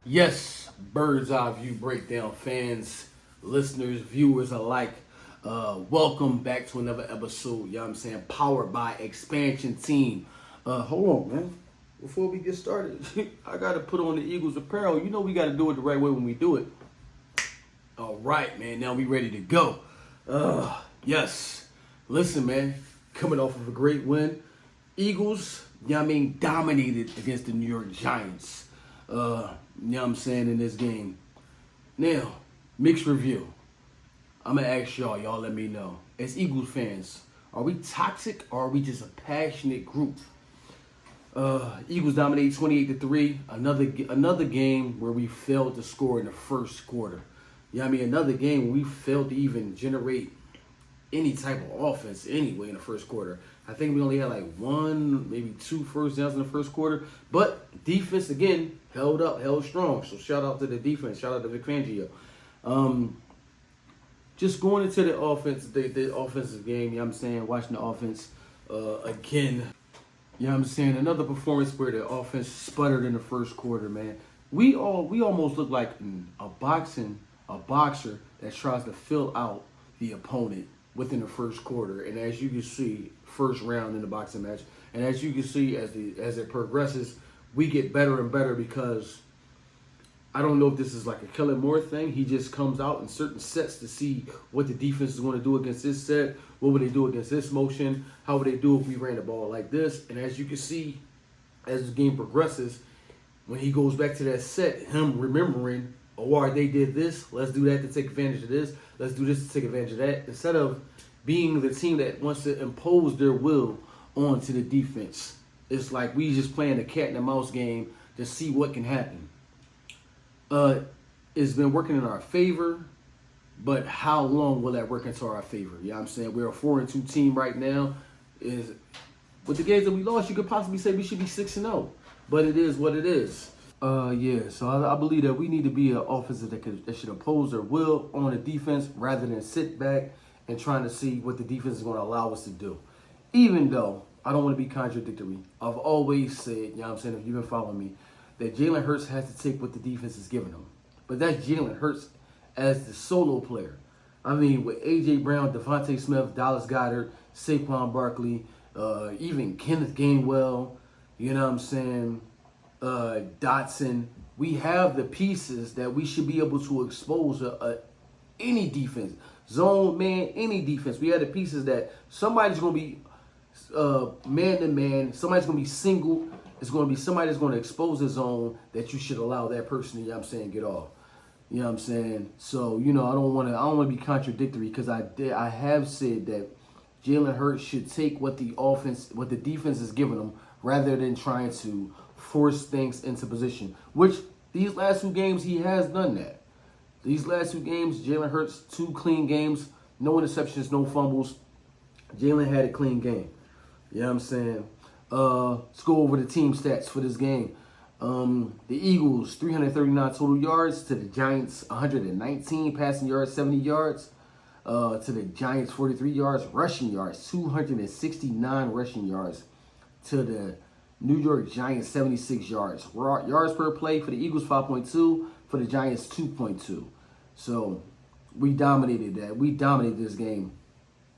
Yes, bird's eye view breakdown fans, listeners, viewers alike. Welcome back to another episode, you know what I'm saying, powered by Expansion Team. Hold on, man. Before we get started, I got to put on the Eagles apparel. You know we got to do it the right way when we do it. All right, man. Now we ready to go. Yes. Listen, man. Coming off of a great win. Eagles, you know what I mean, dominated against the New York Giants. You know what I'm saying, in this game. Now, mixed review. I'm going to ask y'all let me know. As Eagles fans, are we toxic or are we just a passionate group? Eagles dominate 28-3. Another game where we failed to score in the first quarter. You know what I mean? Another game where we failed to even generate any type of offense anyway in the first quarter. I think we only had like one, maybe two first downs in the first quarter. But defense, again, held strong. So shout out to the defense. Shout out to Vic Fangio. Just going into the offense, the offensive game, you know what I'm saying, watching the offense again. You know what I'm saying? Another performance where the offense sputtered in the first quarter, man. We almost look like a boxer that tries to fill out the opponent within the first quarter. And as you can see, first round in the boxing match. And as you can see, as it progresses, we get better and better because I don't know if this is like a Kellen Moore thing. He just comes out in certain sets to see what the defense is going to do against this set. What would they do against this motion? How would they do if we ran the ball like this? And as you can see, as the game progresses, when he goes back to that set, him remembering, oh, all right, they did this. Let's do that to take advantage of this. Let's do this to take advantage of that. Instead of being the team that wants to impose their will onto the defense. It's like we just playing a cat and a mouse game to see what can happen. It's been working in our favor, but how long will that work into our favor? You know what I'm saying? We're a 4-2 team right now. With the games that we lost, you could possibly say we should be 6-0. But it is what it is. So I believe that we need to be an offensive that should oppose their will on the defense rather than sit back and trying to see what the defense is going to allow us to do. Even though I don't want to be contradictory, I've always said, you know what I'm saying, if you've been following me, that Jalen Hurts has to take what the defense is giving him. But that's Jalen Hurts as the solo player. I mean, with A.J. Brown, Devontae Smith, Dallas Goedert, Saquon Barkley, even Kenneth Gainwell, you know what I'm saying, Dotson, we have the pieces that we should be able to expose any defense. Zone, man, any defense. We have the pieces that somebody's going to be man-to-man. Somebody's going to be single. It's going to be somebody that's going to expose the zone that you should allow that person, you know what I'm saying, get off. You know what I'm saying? So, you know, I don't want to be contradictory because I have said that Jalen Hurts should take what the defense is giving him rather than trying to force things into position, which these last two games he has done that. These last two games, Jalen Hurts, 2 clean games, no interceptions, no fumbles. Jalen had a clean game. You know what I'm saying? Let's go over the team stats for this game. The Eagles, 339 total yards to the Giants, 119 passing yards, 70 yards. To the Giants, 43 yards, rushing yards, 269 rushing yards. To the New York Giants, 76 yards. Yards per play for the Eagles, 5.2. For the Giants, 2.2. So we dominated that. We dominated this game.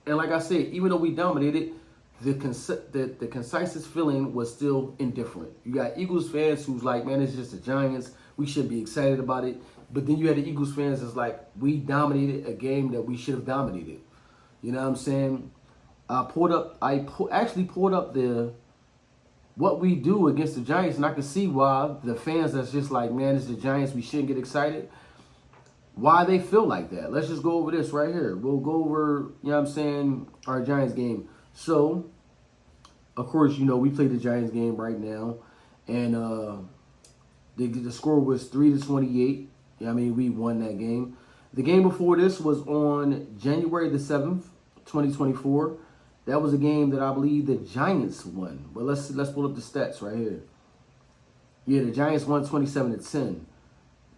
And like I said, even though we dominated, the concisest feeling was still indifferent. You got Eagles fans who's like, man, it's just the Giants. We should be excited about it. But then you had the Eagles fans that's like, we dominated a game that we should have dominated. You know what I'm saying? I actually pulled up what we do against the Giants, and I can see why the fans that's just like, man, it's the Giants, we shouldn't get excited. Why they feel like that. Let's just go over this right here. We'll go over, you know what I'm saying, our Giants game. So, of course, you know, we played the Giants game right now, and the score was 3-28. You know what I mean? We won that game. The game before this was on January the 7th, 2024. That was a game that I believe the Giants won. But let's pull up the stats right here. Yeah, the Giants won 27-10.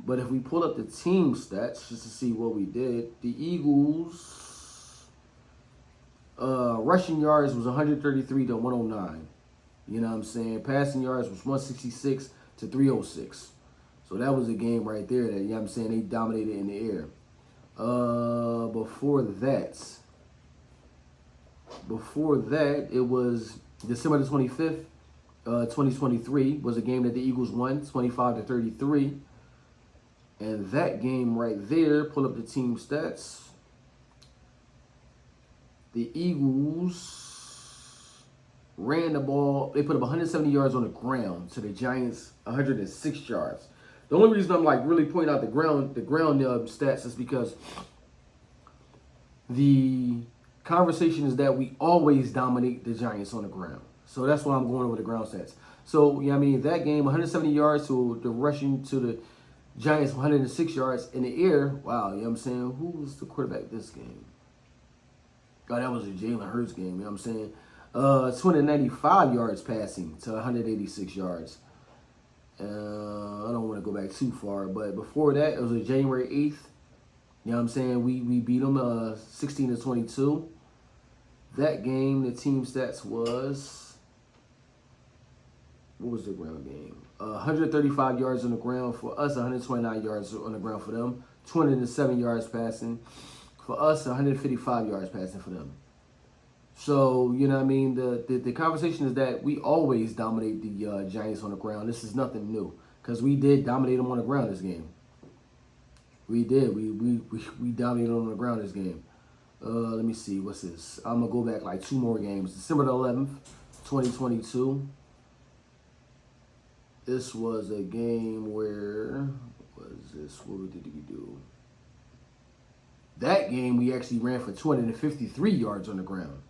But if we pull up the team stats just to see what we did, the Eagles rushing yards was 133 to 109. You know what I'm saying? Passing yards was 166 to 306. So that was a game right there that, you know what I'm saying, they dominated in the air. Before that, it was December the 25th, 2023 was a game that the Eagles won, 25-33. And that game right there, pull up the team stats. The Eagles ran the ball. They put up 170 yards on the ground to the Giants 106 yards. The only reason I'm like really pointing out the ground stats is because the conversation is that we always dominate the Giants on the ground. So that's why I'm going over the ground stats. So, you know what I mean, that game, 170 yards to the rushing to the Giants, 106 yards in the air. Wow, you know what I'm saying? Who was the quarterback this game? God, that was a Jalen Hurts game, you know what I'm saying? 295 yards passing to 186 yards. I don't want to go back too far, but before that, it was a January 8th. You know what I'm saying? We beat them 16-22. That game, the team stats was, what was the ground game? 135 yards on the ground for us, 129 yards on the ground for them, 207 yards passing. For us, 155 yards passing for them. So, you know what I mean? The conversation is that we always dominate the Giants on the ground. This is nothing new because we did dominate them on the ground this game. We did. We dominated them on the ground this game. Let me see. What's this? I'm going to go back like two more games. December the 11th, 2022. This was a game where, what is this? What did we do? That game, we actually ran for 253 yards on the ground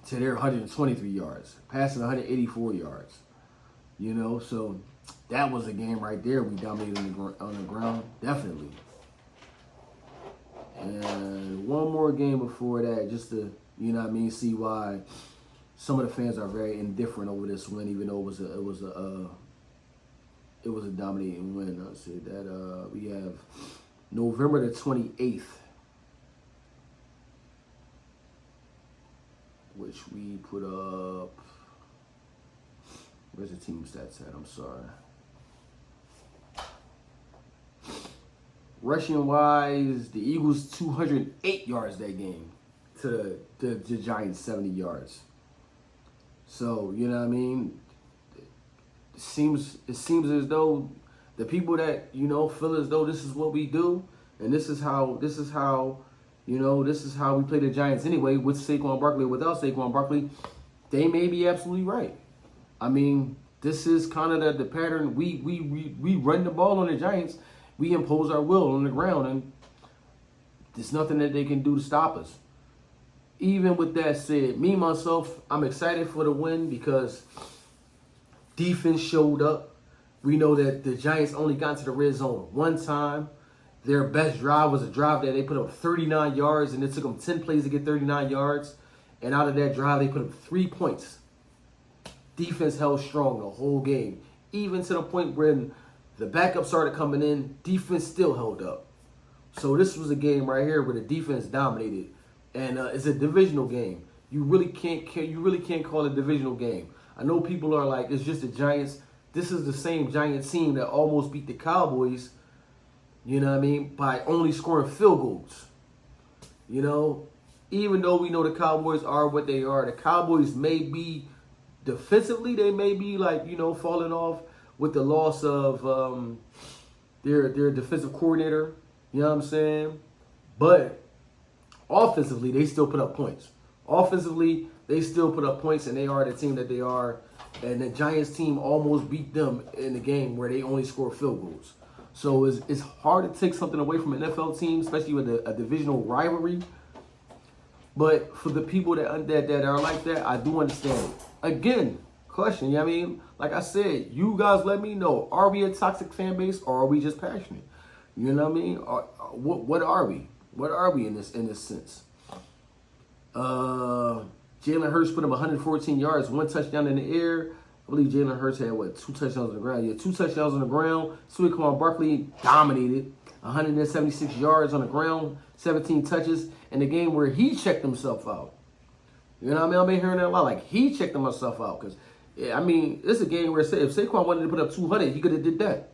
to their 123 yards, passing 184 yards. You know, so that was a game right there we dominated on the ground, definitely. And one more game before that, just to, you know what I mean, see why some of the fans are very indifferent over this win, even though it was a dominating win. I'll say that we have November the 28th, which we put up. Where's the team stats at? I'm sorry. Rushing wise, the Eagles 208 yards that game to the Giants 70 yards. So, you know what I mean? It seems as though the people that, you know, feel as though this is what we do, and this is how, you know, this is how we play the Giants anyway, with Saquon Barkley or without Saquon Barkley, they may be absolutely right. I mean, this is kind of the pattern. We run the ball on the Giants. We impose our will on the ground, and there's nothing that they can do to stop us. Even with that said, me, myself, I'm excited for the win because defense showed up. We know that the Giants only got to the red zone one time. Their best drive was a drive that they put up 39 yards, and it took them 10 plays to get 39 yards. And out of that drive, they put up 3 points. Defense held strong the whole game. Even to the point when the backup started coming in, defense still held up. So this was a game right here where the defense dominated. And it's a divisional game. You really can't call it a divisional game. I know people are like, it's just the Giants. This is the same Giants team that almost beat the Cowboys, you know what I mean, by only scoring field goals. You know, even though we know the Cowboys are what they are, the Cowboys may be, defensively, they may be like, you know, falling off with the loss of their defensive coordinator, you know what I'm saying? But offensively, they still put up points. Offensively, they still put up points, and they are the team that they are. And the Giants team almost beat them in the game where they only scored field goals. So it's hard to take something away from an NFL team, especially with a divisional rivalry. But for the people that are like that, I do understand. Again, question, you know what I mean? Like I said, you guys let me know. Are we a toxic fan base, or are we just passionate? You know what I mean? What are we? What are we in this sense? Jalen Hurts put him 114 yards, 1 touchdown in the air. I believe Jalen Hurts had, 2 touchdowns on the ground? Yeah, 2 touchdowns on the ground. Saquon Barkley dominated, 176 yards on the ground, 17 touches in the game where he checked himself out. You know what I mean? I've been hearing that a lot. Like, he checked himself out. Because, I mean, it's a game where if Saquon wanted to put up 200, he could have did that.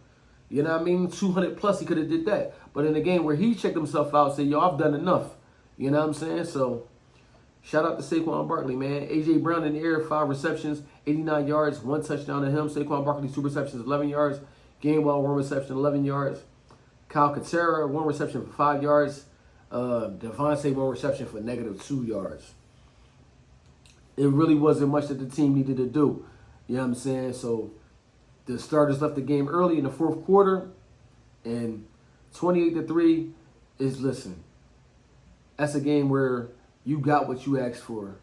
You know what I mean? 200 plus, he could have did that. But in a game where he checked himself out, said, yo, I've done enough. You know what I'm saying? So, shout out to Saquon Barkley, man. A.J. Brown in the air, 5 receptions, 89 yards, 1 touchdown to him. Saquon Barkley, 2 receptions, 11 yards. Gainwell, 1 reception, 11 yards. Kyle Katerra, 1 reception for 5 yards. Devontae, 1 reception for -2 yards. It really wasn't much that the team needed to do. You know what I'm saying? So, the starters left the game early in the 4th quarter, and 28-3 is, listen, that's a game where you got what you asked for.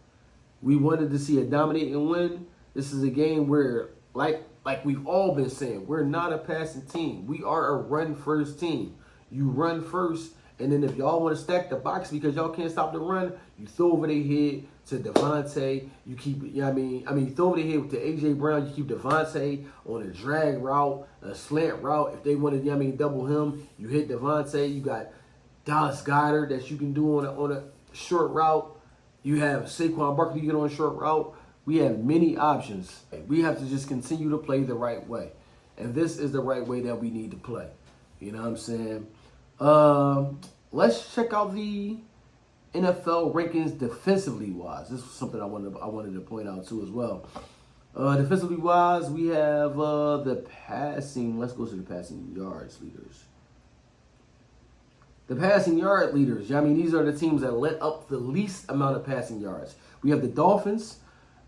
We wanted to see a dominating win. This is a game where, like we've all been saying, we're not a passing team. We are a run-first team. You run first, and then if y'all want to stack the box because y'all can't stop the run, you throw over their head to Devontae. You keep, you know what I mean? You throw over their head to A.J. Brown. You keep Devontae on a drag route, a slant route. If they wanted, you know what I mean, double him, you hit Devontae. You got Dallas Goedert that you can do on a short route. You have Saquon Barkley you get on a short route. We have many options. We have to just continue to play the right way. And this is the right way that we need to play. You know what I'm saying? Let's check out the NFL rankings defensively wise. This was something I wanted to point out too as well. Defensively wise, we have the passing. Let's go to the passing yards leaders. The passing yard leaders. I mean, these are the teams that let up the least amount of passing yards. We have the Dolphins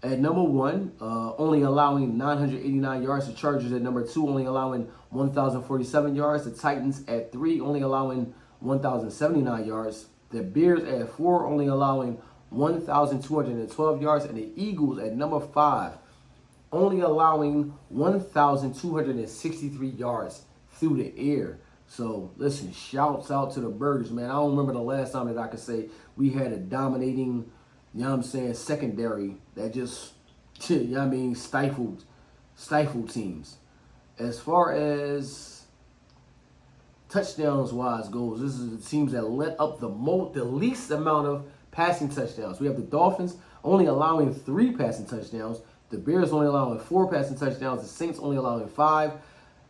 at number 1, only allowing 989 yards. The Chargers at number 2, only allowing 1,047 yards. The Titans at 3, only allowing 1,079 yards. The Bears at 4, only allowing 1,212 yards. And the Eagles at number 5, only allowing 1,263 yards through the air. So, listen, shouts out to the Burgers, man. I don't remember the last time that I could say we had a dominating, you know what I'm saying, secondary that just, you know what I mean, stifled teams. As far as touchdowns-wise goes, this is the teams that let up the least amount of passing touchdowns. We have the Dolphins only allowing 3 passing touchdowns. The Bears only allowing 4 passing touchdowns. The Saints only allowing 5.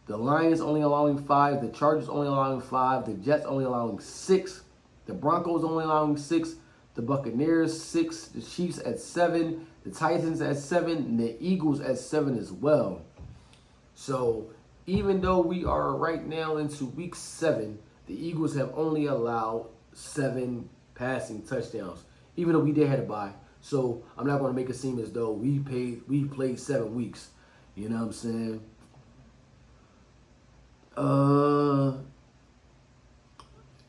The Lions only allowing 5. The Chargers only allowing 5. The Jets only allowing 6. The Broncos only allowing 6. The Buccaneers 6. The Chiefs at 7. The Titans at 7. And the Eagles at 7 as well. So even though we are right now into week 7, the Eagles have only allowed 7 passing touchdowns. Even though we did have a bye. So I'm not going to make it seem as though we played 7 weeks. You know what I'm saying?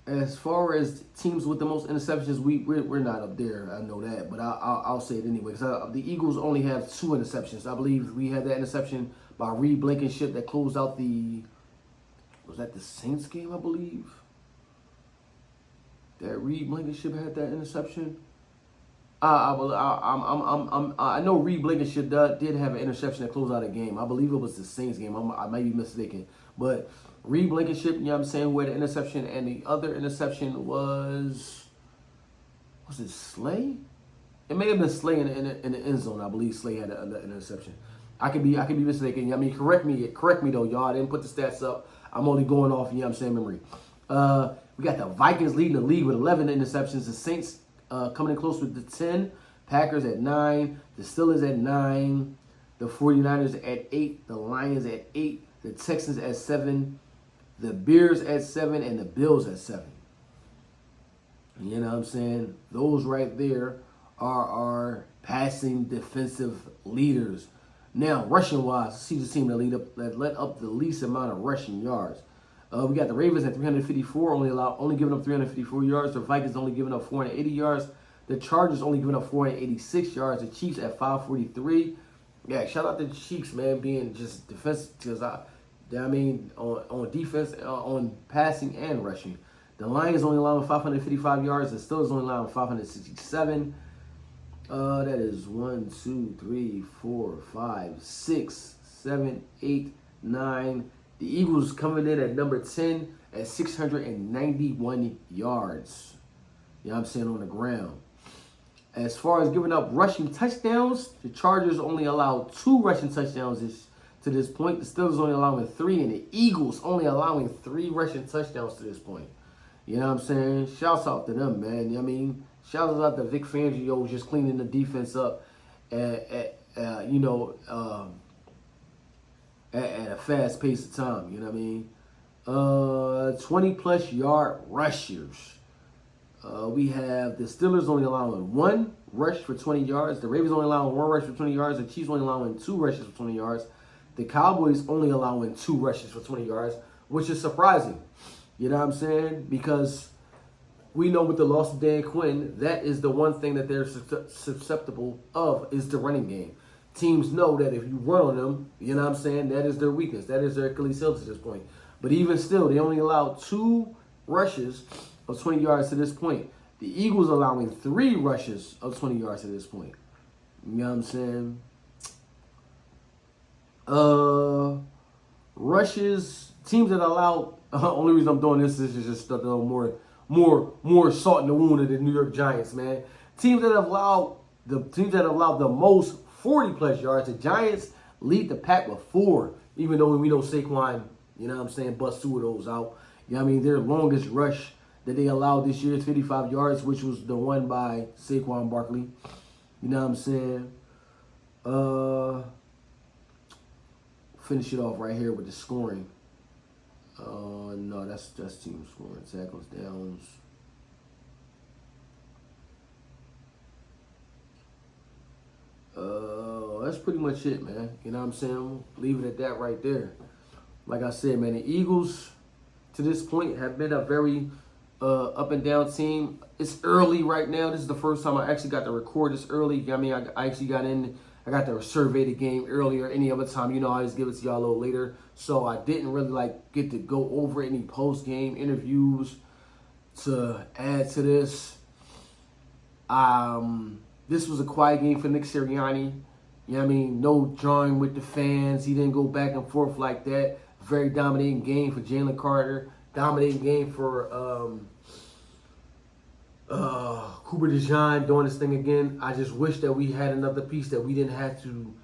As far as teams with the most interceptions, we're not up there. I know that, but I'll say it anyway. Because the Eagles only have 2 interceptions. I believe we had that interception by Reed Blankenship that closed out was that the Saints game? I believe that Reed Blankenship had that interception. I know Reed Blankenship did have an interception that closed out a game. I believe it was the Saints game. I might be mistaken. But Reed Blankenship, you know what I'm saying, who had an interception, and the other interception was it Slay? It may have been Slay in the end zone. I believe Slay had an interception. I could be mistaken. I mean, correct me though, y'all. I didn't put the stats up. I'm only going off, you know what I'm saying, memory. We got the Vikings leading the league with 11 interceptions. The Saints coming in close with the 10. Packers at 9. The Steelers at 9. The 49ers at 8. The Lions at 8. The Texans at 7. The Bears at 7. And the Bills at 7. You know what I'm saying? Those right there are our passing defensive leaders. Now, rushing-wise, let's see the team that let up the least amount of rushing yards. We got the Ravens at 354, only giving up 354 yards. The Vikings only giving up 480 yards. The Chargers only giving up 486 yards. The Chiefs at 543. Yeah, shout out to the Chiefs, man, being just defensive. Because on defense, on passing and rushing. The Lions only allowing 555 yards. The Steelers only allowing 567. That is 1, 2, 3, 4, 5, 6, 7, 8, 9. The Eagles coming in at number 10 at 691 yards. You know what I'm saying, on the ground. As far as giving up rushing touchdowns, the Chargers only allowed 2 rushing touchdowns to this point. The Steelers only allowing 3, and the Eagles only allowing 3 rushing touchdowns to this point. You know what I'm saying? Shouts out to them, man. I mean, shouts out to Vic Fangio just cleaning the defense up at a fast pace of time. You know what I mean? 20-plus yard rushers. We have the Steelers only allowing 1 rush for 20 yards. The Ravens only allowing 1 rush for 20 yards. The Chiefs only allowing 2 rushes for 20 yards. The Cowboys only allowing 2 rushes for 20 yards, which is surprising. You know what I'm saying? Because we know with the loss of Dan Quinn, that is the one thing that they're susceptible of is the running game. Teams know that if you run on them, you know what I'm saying, that is their weakness. That is their Achilles heel to this point. But even still, they only allow 2 rushes of 20 yards to this point. The Eagles allowing 3 rushes of 20 yards to this point. You know what I'm saying? Rushes, teams that allow, only reason I'm doing this is just a little more salt in the wound of the New York Giants, man. Teams that have allowed the most 40-plus yards, the Giants lead the pack with 4, even though we know Saquon, you know what I'm saying, bust 2 of those out. You know what I mean? Their longest rush that they allowed this year is 55 yards, which was the one by Saquon Barkley. You know what I'm saying? Finish it off right here with the scoring. No, that's team scoring. Tackles, downs. That's pretty much it, man. You know what I'm saying? Leave it at that right there. Like I said, man, the Eagles to this point have been a very up and down team. It's early right now. This is the first time I actually got to record this early. I mean, I actually got in. I got to survey the game earlier. Any other time, you know, I just give it to y'all a little later. So I didn't really get to go over any post-game interviews to add to this. This was a quiet game for Nick Sirianni. You know what I mean? No drawing with the fans. He didn't go back and forth like that. Very dominating game for Jalen Carter. Dominating game for Cooper DeJean doing this thing again. I just wish that we had another piece that we didn't have to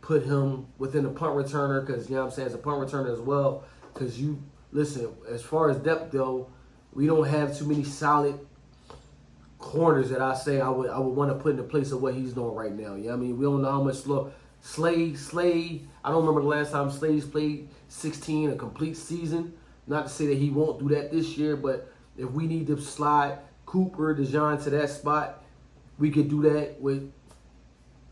put him within a punt returner, because, you know what I'm saying, as a punt returner as well. Because you, listen, as far as depth though, we don't have too many solid corners that I say I would want to put in the place of what he's doing right now. You know what I mean? We don't know how much Slade, I don't remember the last time Slade's played 16 a complete season. Not to say that he won't do that this year, but if we need to slide Cooper, DeJean to that spot, we could do that with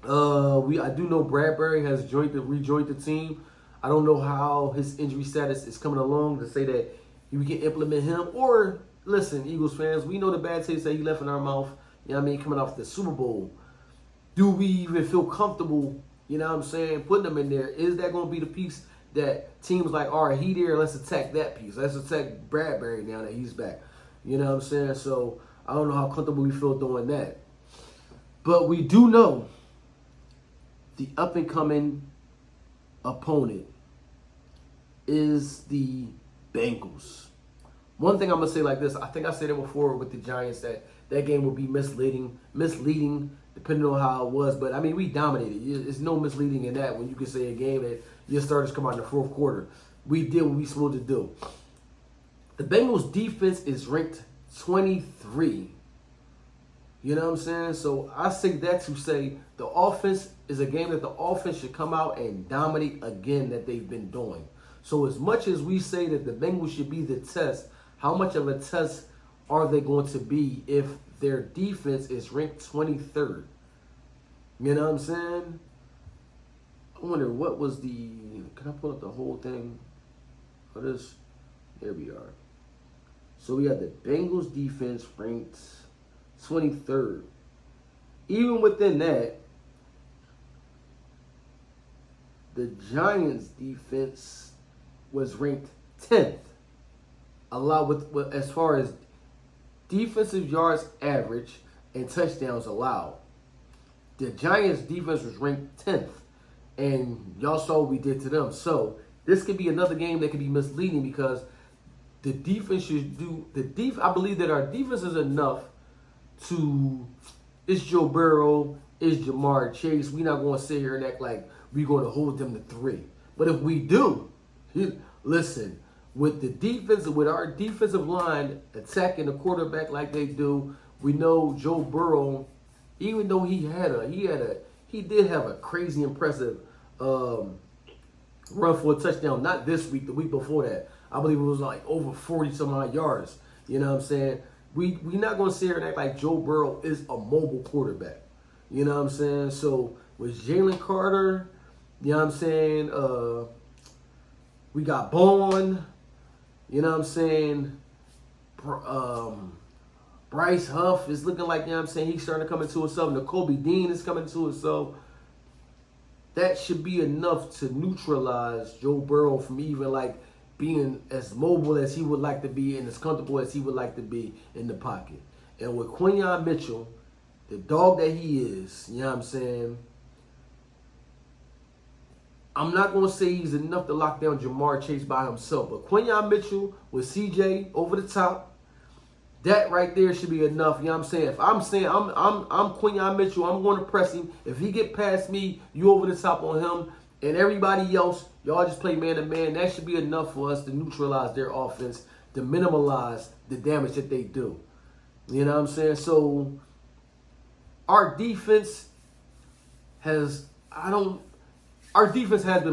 I do know Bradbury has rejoined the team. I don't know how his injury status is coming along to say that we can implement him. Or listen, Eagles fans, we know the bad taste that he left in our mouth, you know what I mean, coming off the Super Bowl. Do we even feel comfortable, you know what I'm saying, putting him in there? Is that going to be the piece that teams like, all right, he there, let's attack that piece. Let's attack Bradbury now that he's back. You know what I'm saying? So I don't know how comfortable we feel doing that. But we do know the up-and-coming opponent is the Bengals. One thing I'm going to say like this, I think I said it before with the Giants, that game would be misleading depending on how it was. But, I mean, we dominated. There's no misleading in that when you can say a game that your starters come out in the fourth quarter. We did what we supposed to do. The Bengals defense is ranked 23. You know what I'm saying? So I say that to say the offense is a game that the offense should come out and dominate again that they've been doing. So as much as we say that the Bengals should be the test, how much of a test are they going to be if their defense is ranked 23rd? You know what I'm saying? I wonder what was can I pull up the whole thing for this? There we are. So we have the Bengals defense ranked 23rd. Even within that, the Giants defense was ranked 10th. As far as defensive yards average and touchdowns allowed. The Giants defense was ranked 10th. And y'all saw what we did to them. So this could be another game that could be misleading because the defense should do I believe that our defense is enough to. It's Joe Burrow, it's Jamar Chase. We're not going to sit here and act like we're going to hold them to 3. But if we do, listen, with our defensive line attacking the quarterback like they do, we know Joe Burrow, even though he did have a crazy impressive run for a touchdown. Not this week, the week before that. I believe it was like over 40 some odd yards. You know what I'm saying? We're not going to sit here and act like Joe Burrow is a mobile quarterback. You know what I'm saying? So with Jalen Carter, you know what I'm saying? We got Bowen. You know what I'm saying? Bryce Huff is looking like, you know what I'm saying, he's starting to come into himself. Nakobe Dean is coming to himself. That should be enough to neutralize Joe Burrow from even like being as mobile as he would like to be and as comfortable as he would like to be in the pocket. And with Quinyon Mitchell, the dog that he is, you know what I'm saying, I'm not going to say he's enough to lock down Jamar Chase by himself, but Quinyon Mitchell with CJ over the top, that right there should be enough. You know what I'm saying? If I'm saying I'm Quinyon Mitchell, I'm going to press him. If he get past me, you over the top on him, and everybody else, y'all just play man to man. That should be enough for us to neutralize their offense, to minimize the damage that they do. You know what I'm saying? So our defense has been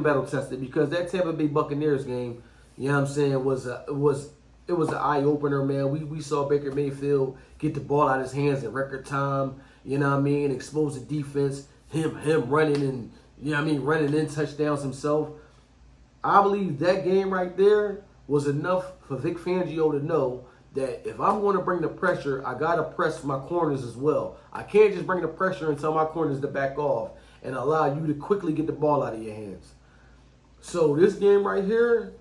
battle tested because that Tampa Bay Buccaneers game, you know what I'm saying, was an eye opener, man. We saw Baker Mayfield get the ball out of his hands in record time, you know what I mean, expose the defense, him running and, you know what I mean, running in touchdowns himself. I believe that game right there was enough for Vic Fangio to know that if I'm going to bring the pressure, I got to press my corners as well. I can't just bring the pressure and tell my corners to back off and allow you to quickly get the ball out of your hands. So this game right here,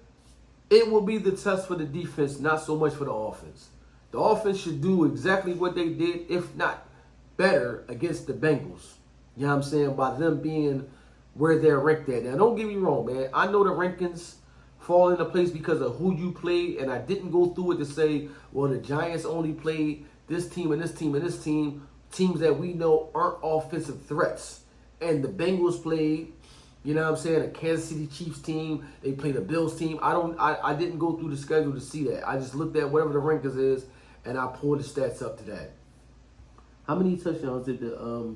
it will be the test for the defense, not so much for the offense. The offense should do exactly what they did, if not better, against the Bengals. You know what I'm saying? By them being where they're ranked at. Now, don't get me wrong, man. I know the rankings fall into place because of who you played, and I didn't go through it to say, well, the Giants only played this team and this team and this team, teams that we know aren't offensive threats. And the Bengals played, you know what I'm saying, a Kansas City Chiefs team. They played a Bills team. I didn't go through the schedule to see that. I just looked at whatever the rankings is, and I pulled the stats up to that. How many touchdowns did the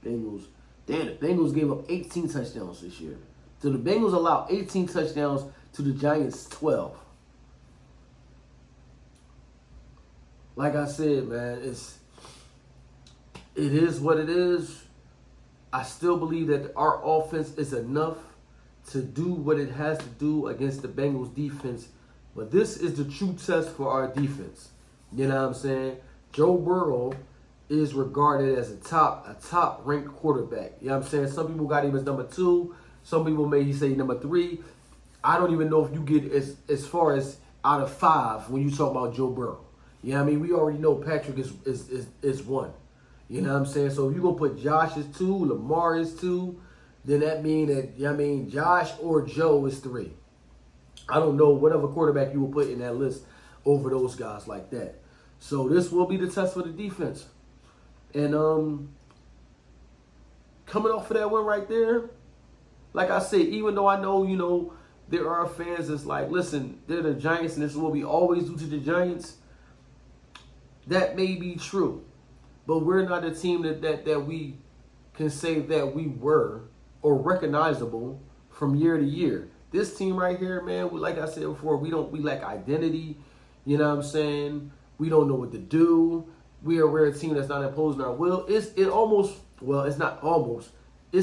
Bengals? Damn, the Bengals gave up 18 touchdowns this year. So the Bengals allowed 18 touchdowns to the Giants 12. Like I said, man, it is what it is. I still believe that our offense is enough to do what it has to do against the Bengals defense. But this is the true test for our defense. You know what I'm saying? Joe Burrow is regarded as a top ranked quarterback. You know what I'm saying? Some people got him as number 2. Some people may say number 3. I don't even know if you get as far as out of 5 when you talk about Joe Burrow. You know what I mean? We already know Patrick is 1. You know what I'm saying? So if you're going to put Josh as 2, Lamar is 2, then that means that, you know what I mean, Josh or Joe is 3. I don't know whatever quarterback you will put in that list over those guys like that. So this will be the test for the defense. And coming off of that one right there, like I said, even though I know, you know, there are fans that's like, listen, they're the Giants and this is what we always do to the Giants. That may be true. But we're not a team that we can say that we were or recognizable from year to year. This team right here, man, like I said before, we lack identity. You know what I'm saying? We don't know what to do. We're a team that's not imposing our will. It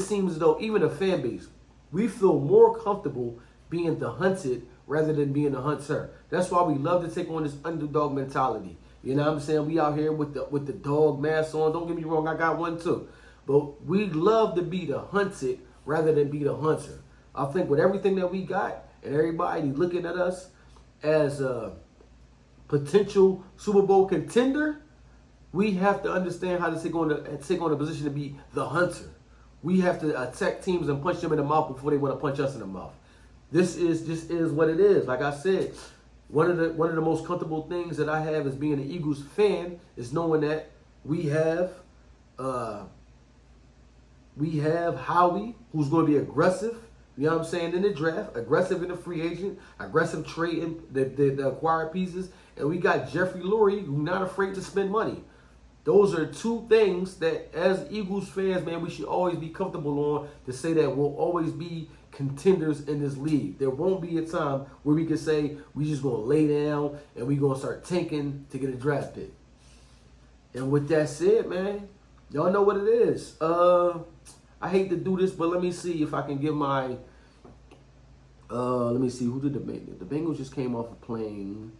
seems as though even the fan base, we feel more comfortable being the hunted rather than being the hunter. That's why we love to take on this underdog mentality. You know what I'm saying? We out here with the dog mask on. Don't get me wrong, I got one too. But we love to be the hunted rather than be the hunter. I think with everything that we got and everybody looking at us as a potential Super Bowl contender, we have to understand how to take on a position to be the hunter. We have to attack teams and punch them in the mouth before they want to punch us in the mouth. This is what it is. Like I said, one of the most comfortable things that I have as being an Eagles fan is knowing that we have Howie, who's going to be aggressive. You know what I'm saying? In the draft, aggressive in the free agent, aggressive trading the acquired pieces, and we got Jeffrey Lurie, who's not afraid to spend money. Those are two things that, as Eagles fans, man, we should always be comfortable on, to say that we'll always be contenders in this league. There won't be a time where we can say we just gonna lay down and we gonna start tanking to get a draft pick. And with that said, man, y'all know what it is. I hate to do this, but let me see if I can give my. Let me see, who did the Bengals? The Bengals just came off of playing.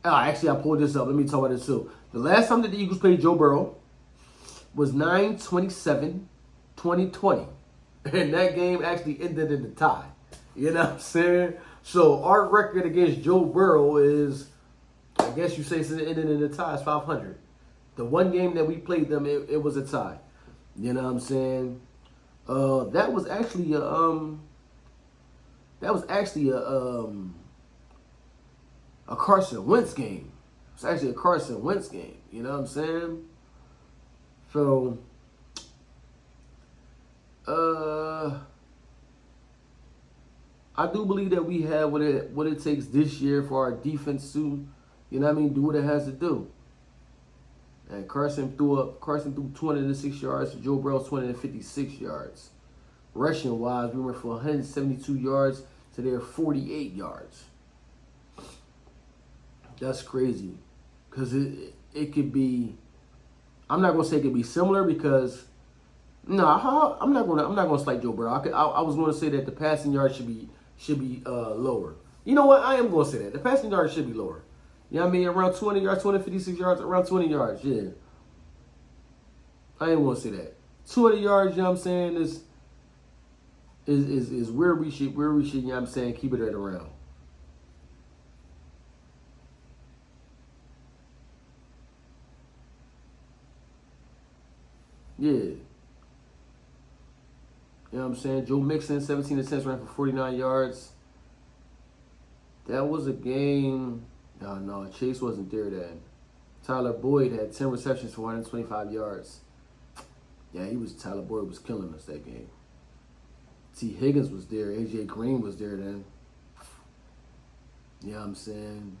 Actually, I pulled this up. Let me talk about this too. The last time that the Eagles played Joe Burrow was 9/27/2020. And that game actually ended in a tie. You know what I'm saying? So our record against Joe Burrow is, I guess you say it ended in a tie, it's 500. The one game that we played them, it was a tie. You know what I'm saying? That was actually a Carson Wentz game. It's actually a Carson Wentz game. You know what I'm saying? So, I do believe that we have what it takes this year for our defense to, you know what I mean, do what it has to do. And Carson threw 206 yards to Joe Burrow's 256 yards. Rushing wise, we went from 172 yards to their 48 yards. That's crazy, because it could be. I'm not gonna say it could be similar, because I'm not gonna slight Joe Burrow. I was gonna say that the passing yards should be lower. You know what? I am gonna say that the passing yards should be lower. You know what I mean? Around 20 yards, 256 yards, around 20 yards. Yeah, I ain't gonna say that. 20 yards. You know what I'm saying? Is where we should. You know what I'm saying? Keep it at around. Yeah. You know what I'm saying? Joe Mixon, 17 attempts, ran for 49 yards. That was a game. No, Chase wasn't there then. Tyler Boyd had 10 receptions for 125 yards. Yeah, Tyler Boyd was killing us that game. T. Higgins was there. A.J. Green was there then. You know what I'm saying?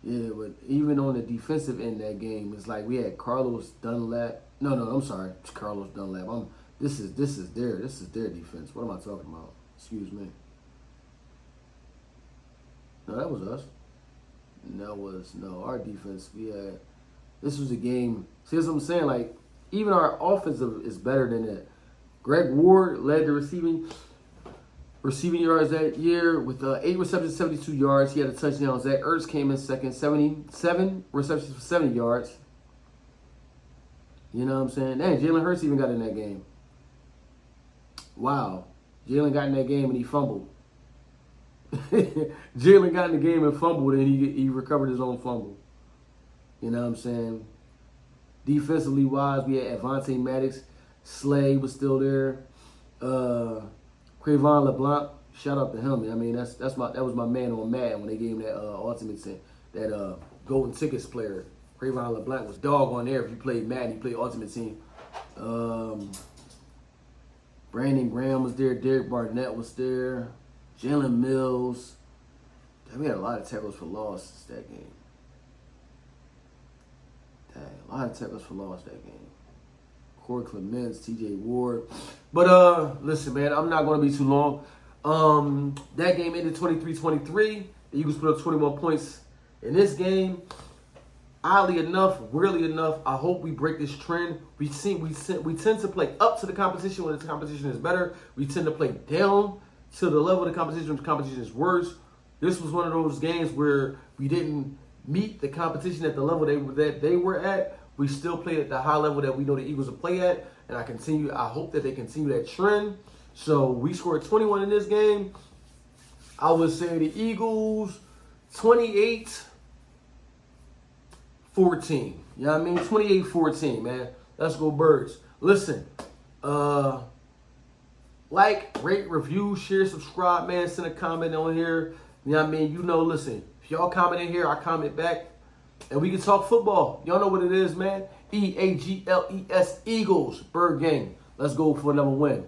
Yeah, but even on the defensive end of that game, it's like we had Carlos Dunlap. No, I'm sorry. It's Carlos Dunlap. This is their defense. What am I talking about? Excuse me. No, that was us. Our defense. This was a game. See what I'm saying? Like, even our offensive is better than that. Greg Ward led the receiving yards that year with 8 receptions, 72 yards. He had a touchdown. Zach Ertz came in second, 77 receptions for 70 yards. You know what I'm saying? Dang, Jalen Hurts even got in that game. Wow. Jalen got in that game and he fumbled. Jalen got in the game and fumbled, and he recovered his own fumble. You know what I'm saying? Defensively wise, we had Avonte Maddox. Slay was still there. Crevon LeBlanc, shout out to him. I mean, that was my man on Madden when they gave him that that golden tickets player. Crevon LeBlanc was dog on there. If you played Madden, you played Ultimate Team. Brandon Graham was there. Derek Barnett was there. Jalen Mills. We had a lot of tackles for loss that game. Dang, a lot of tackles for loss that game. Corey Clements, T.J. Ward. But listen, man, I'm not going to be too long. That game ended 23-23. The Eagles put up 21 points in this game. Oddly enough, weirdly enough, I hope we break this trend. We tend to play up to the competition when the competition is better. We tend to play down to the level of the competition when the competition is worse. This was one of those games where we didn't meet the competition at the level that they were at. We still played at the high level that we know the Eagles will play at. And I hope that they continue that trend. So we scored 21 in this game. I would say the Eagles 28-14. You know what I mean? 28-14, man. Let's go Birds. Listen, like, rate, review, share, subscribe, man. Send a comment on here. You know what I mean? Listen, if y'all comment in here, I comment back. And we can talk football. Y'all know what it is, man. Eagles. Bird gang. Let's go for another win.